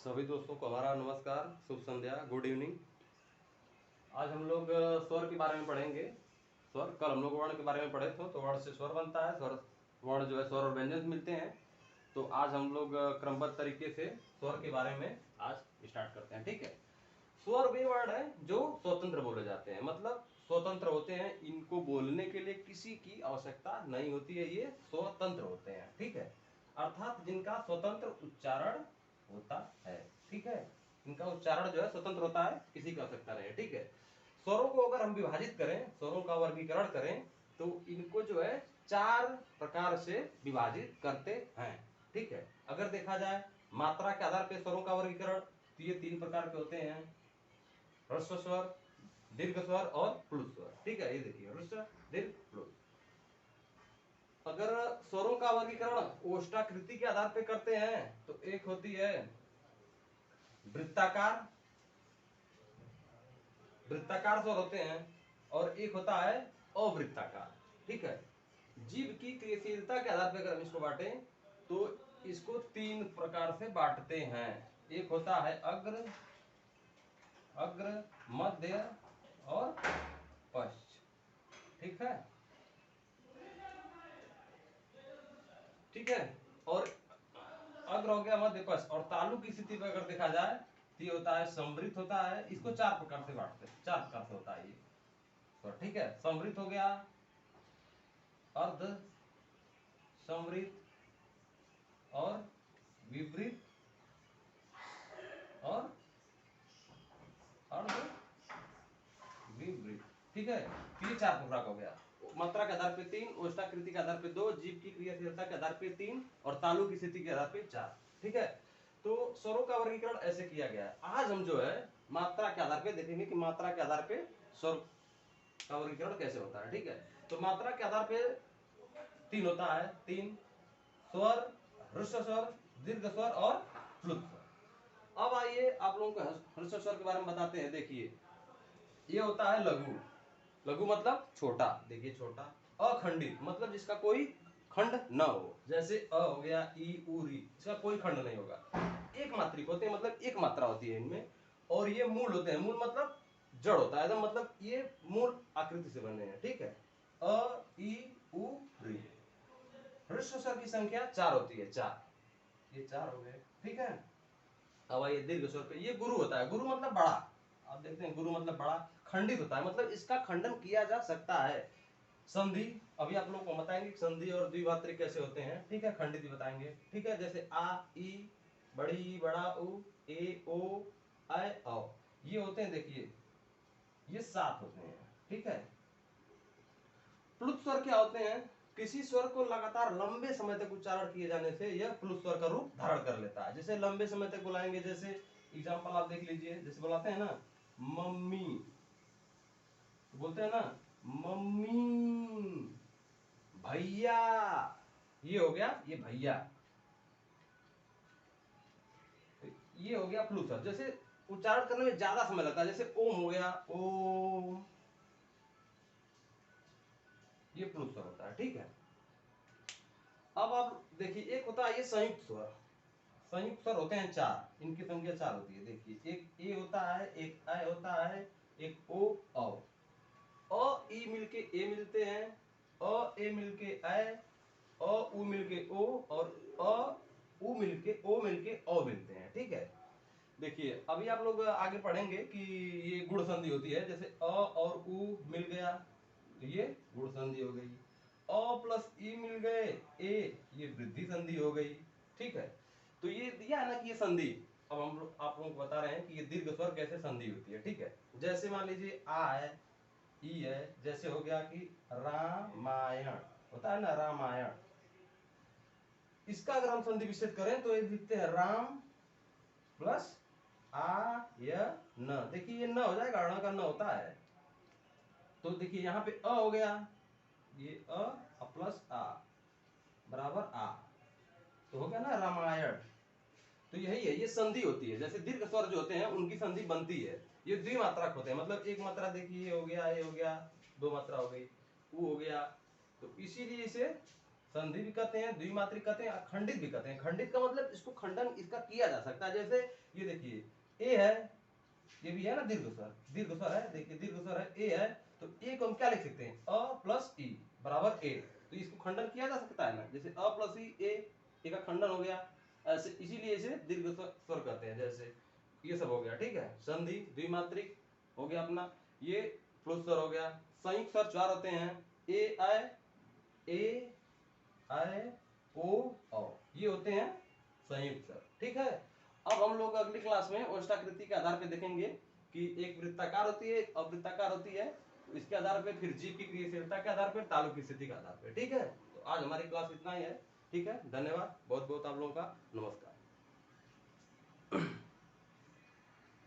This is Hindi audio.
सभी दोस्तों को हमारा नमस्कार, शुभ संध्या, गुड इवनिंग। आज हम लोग स्वर के बारे में पढ़ेंगे। स्वर, कल हम लोग वर्ण के बारे में पढ़े थे, तो वर्ण से स्वर बनता है, स्वर वर्ण जो है स्वर और व्यंजन मिलते हैं। तो आज हम लोग क्रमबद्ध तरीके से स्वर के बारे में आज स्टार्ट करते हैं, ठीक है। स्वर वे वर्ण है जो स्वतंत्र बोले जाते हैं, मतलब स्वतंत्र होते हैं, इनको बोलने के लिए किसी की आवश्यकता नहीं होती है, ये स्वतंत्र होते हैं, ठीक है। अर्थात जिनका स्वतंत्र उच्चारण होता है, ठीक है। इनका उच्चारण जो है स्वतंत्र होता है, किसी की आवश्यकता नहीं है, ठीक है। स्वरों को अगर हम विभाजित करें, स्वरों का वर्गीकरण करें, तो इनको जो है 4 प्रकार से विभाजित करते हैं, ठीक है। अगर देखा जाए मात्रा के आधार पर स्वरों का वर्गीकरण, तो ये 3 प्रकार के होते हैं, ह्रस्व स्वर, दीर्घ स्वर और प्लुत स्वर, ठीक है। ये देखिए ह्रस्व, दीर्घ, प्लुत। अगर स्वरों का वर्गीकरण ओष्ठाकृति के आधार पर करते हैं, तो एक होती है वृत्ताकार, वृत्ताकार स्वर होते हैं, और एक होता है अवृत्ताकार, ठीक है। जीभ की क्रियाशीलता के आधार पर अगर हम इसको बांटे, तो इसको 3 प्रकार से बांटते हैं। एक होता है अग्र, मध्य और पश्च, ठीक है, ठीक है। और अग्र हो गया, मध्य, पश्च, और तालु की स्थिति पर अगर देखा जाए तो ये होता है समृद्ध होता है। इसको 4 प्रकार से बांटते हैं, 4 प्रकार से होता है ये, तो ठीक है। समृद्ध हो गया, अर्ध समृद्ध और विपरीत और अर्ध विपरीत, ठीक है। ये 4 प्रकार का हो गया। मात्रा के आधार पे 3, ओष्ठाकृति के आधार पे 2, जीभ की क्रियाशीलता के आधार पे 3 और तालु की स्थिति के आधार पे 4, ठीक है। तो स्वरों का वर्गीकरण ऐसे किया गया है। आज हम जो है मात्रा के आधार पे देखेंगे कि मात्रा के आधार पे स्वर का वर्गीकरण कैसे होता है, ठीक है। तो मात्रा के आधार पे 3 होता है, 3 स्वर, ह्रस्व स्वर, दीर्घ स्वर और प्लुत स्वर। अब आइए आप लोगों को ह्रस्व स्वर के बारे में बताते हैं। देखिए ये होता है लघु, लघु मतलब छोटा, देखिए छोटा। अखंडित मतलब जिसका कोई खंड न हो, जैसे अ हो गया, ई, उ, री, इसका कोई खंड नहीं होगा। एक मात्रिक होते हैं, मतलब एक मात्रा होती है इनमें। और ये मूल होते हैं, मूल मतलब जड़ होता है एकदम, मतलब ये मूल आकृति से बने हैं, ठीक है। अ, ई, उ, री। ह्रस्व स्वर की संख्या 4 होती है, 4, ये 4 हो गए, ठीक है। अब आइए दीर्घ स्वर पे, ये गुरु होता है, गुरु मतलब बड़ा। आप देखते हैं गुरु मतलब बड़ा, खंडित होता है, मतलब इसका खंडन किया जा सकता है। संधि, अभी आप लोगों को बताएंगे संधि और द्विमात्रिक कैसे होते हैं, ठीक है, खंडित भी बताएंगे, ठीक है। जैसे आ, ई, बड़ी, बड़ा, उ, ए, ओ, ऐ, औ, ये होते हैं, देखिए ये 7 होते हैं, ठीक है। प्लुत स्वर क्या होते हैं? किसी स्वर को लगातार लंबे समय तक उच्चारण किए जाने से यह प्लुत स्वर का रूप धारण कर लेता है। जैसे लंबे समय तक बुलाएंगे, जैसे एग्जांपल आप देख लीजिए, जैसे बुलाते हैं ना मम्मी, बोलते हैं ना मम्मी, भैया, ये हो गया, ये भैया, ये हो गया प्लुत स्वर। जैसे उच्चारण करने में ज्यादा समय लगता है, जैसे ओम हो गया, ओम, ये प्लुत स्वर होता है, ठीक है। अब आप देखिए एक होता है ये संयुक्त स्वर, संयुक्त स्वर होते हैं 4, इनकी संख्या 4 होती है। देखिए एक ए होता है, एक ऐ होता है, एक ओ, औ। अ, ई मिलके ए मिलते हैं, अ, ए मिलके ऐ, अ, उ मिलके ओ, और अ, उ मिलके ओ मिलके औ मिलते हैं, ठीक है। देखिए अभी आप लोग आगे पढ़ेंगे कि ये गुण संधि होती है, जैसे अ और उ मिल गया तो ये गुण संधि हो गई, अ प्लस ई मिल गए ए, ये वृद्धि संधि हो गई, ठीक है। तो ये दिया है ना कि ये संधि। अब हम लोग आप लोगों को बता रहे हैं कि ये दीर्घ स्वर कैसे संधि होती है, ठीक है। जैसे मान लीजिए आ है, ई है, जैसे हो गया कि रामायण, होता है ना रामायण, इसका अगर हम संधि विच्छेद करें तो ये लिखते हैं राम प्लस आ या न। देखिए ये न हो जाएगा, ण का न होता है, तो देखिए यहाँ पे अ हो गया, ये अ प्लस आ बराबर आ, तो हो गया ना रामायण। तो यही है, ये संधि होती है। जैसे दीर्घ स्वर जो होते हैं उनकी संधि बनती है, ये द्विमात्रक होते हैं, मतलब एक मात्रा देखिए ये हो गया, ये हो गया, 2 मात्रा हो गई, उ हो गया, तो इसीलिए इसे संधि भी कहते हैं, द्विमात्रिक कहते हैं, खंडित भी कहते हैं। खंडित का मतलब इसको खंडन इसका किया जा सकता है। जैसे ये देखिए ए है, ये भी है ना दीर्घ स्वर, दीर्घ स्वर है, देखिए दीर्घ स्वर है, ए है, तो ए को हम क्या लिख सकते हैं, अ प्लस ई बराबर ए, तो इसको खंडन किया जा सकता है ना, जैसे अ प्लस ई ए का खंडन हो गया ऐसे, इसीलिए इसे दीर्घ स्वर कहते हैं। जैसे ये सब हो गया, ठीक है। संधि द्विमात्रिक हो गया अपना, ये प्लस स्वर हो गया। संयुक्त स्वर 4 होते हैं, ए आई ओ औ, ये होते हैं संयुक्त स्वर, ठीक है। अब हम लोग अगली क्लास में ओष्ठाकृति के आधार पर देखेंगे कि एक वृत्ताकार होती है, एक अवृत्ताकार होती है, तो इसके आधार पर फिर जीव की क्रियाशीलता के आधार पर, तालु की स्थिति के आधार पर, ठीक है। तो आज हमारी क्लास इतना ही है, ठीक है। धन्यवाद बहुत बहुत आप लोगों का, नमस्कार।